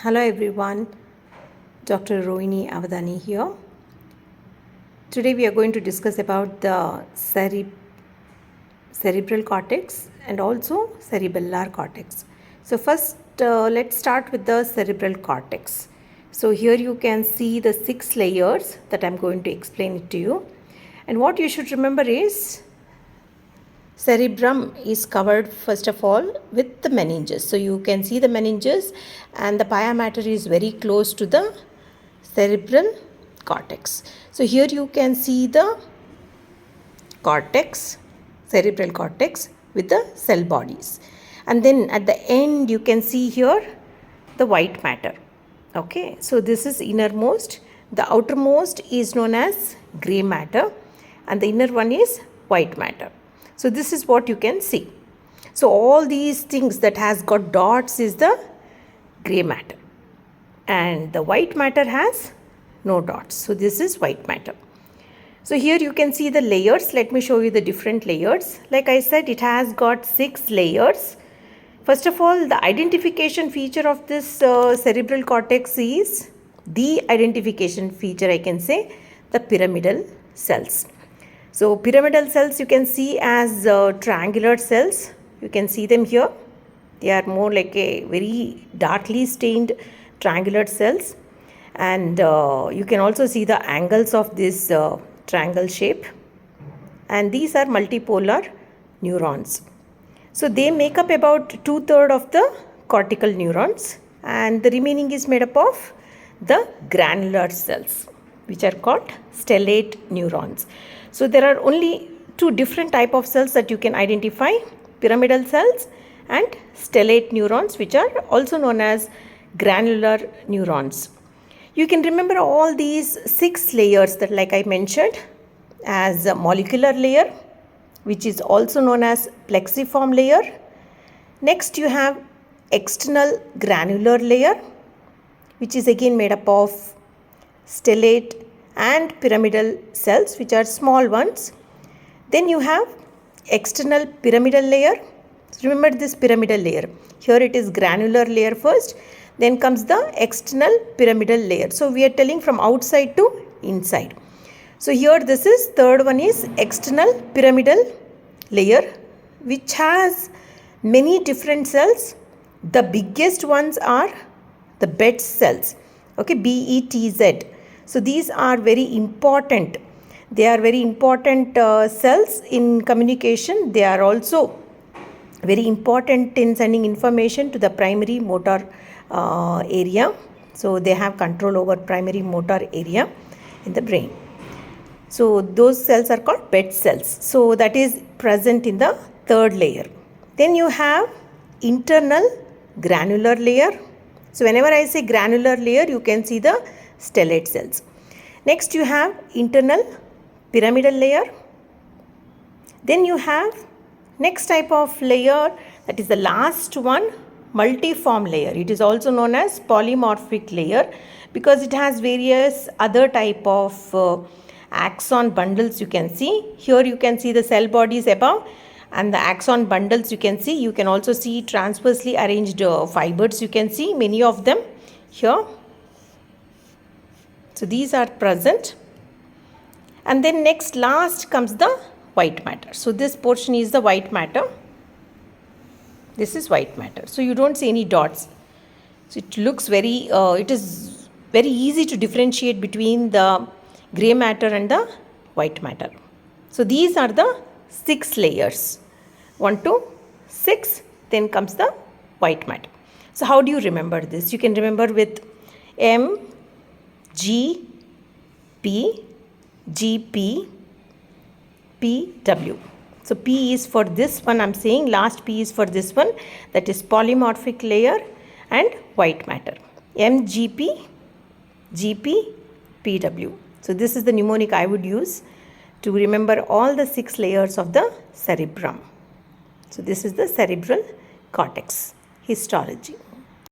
Hello everyone, Dr. Rohini Avadani here. Today we are going to discuss about the cerebral cortex and also cerebellar cortex. So first let's start with the cerebral cortex. So here you can see the 6 layers that I'm going to explain it to you. And what you should remember is cerebrum is covered first of all with the meninges. So you can see the meninges and the pia mater is very close to the cerebral cortex. So here you can see the cortex, cerebral cortex with the cell bodies. And then at the end you can see here the white matter. Okay, so this is innermost. The outermost is known as grey matter and the inner one is white matter. So this is what you can see. So all these things that has got dots is the grey matter and the white matter has no dots. So this is white matter. So here you can see the layers. Let me show you the different layers. Like I said, it has got 6 layers. First of all, the identification feature of this cerebral cortex is the identification feature, I can say, the pyramidal cells. So pyramidal cells you can see as triangular cells. You can see them here. They are more like a very darkly stained triangular cells. And you can also see the angles of this triangle shape. And these are multipolar neurons. So they make up about 2/3 of the cortical neurons. And the remaining is made up of the granular cells, which are called stellate neurons. So there are only 2 different type of cells that you can identify, pyramidal cells and stellate neurons, which are also known as granular neurons. You can remember all these 6 layers that, like I mentioned, as a molecular layer, which is also known as plexiform layer. Next you have external granular layer, which is again made up of stellate and pyramidal cells, which are small ones. Then you have external pyramidal layer. So remember this pyramidal layer. Here it is granular layer first, then comes the external pyramidal layer. So we are telling from outside to inside. So here this is third one is external pyramidal layer, which has many different cells. The biggest ones are the Betz cells. Okay, BETZ. So these are very important. They are very important cells in communication. They are also very important in sending information to the primary motor area. So they have control over primary motor area in the brain. So those cells are called Betz cells. So that is present in the third layer. Then you have internal granular layer. So whenever I say granular layer, you can see the stellate cells. Next you have internal pyramidal layer. Then you have next type of layer, that is the last one, multiform layer. It is also known as polymorphic layer because it has various other type of axon bundles you can see. Here you can see the cell bodies above and the axon bundles you can see. You can also see transversely arranged fibers. You can see many of them here. So these are present. And then next last comes the white matter. So this portion is the white matter. This is white matter. So you don't see any dots. So it looks very, it is very easy to differentiate between the grey matter and the white matter. So these are the 6 layers. 1 to 6, then comes the white matter. So how do you remember this? You can remember with M, G, P, GP, PW. So P is for this one, I'm saying last P is for this one, that is polymorphic layer and white matter. MGP, GP, PW. So this is the mnemonic I would use to remember all the 6 layers of the cerebrum. So this is the cerebral cortex histology.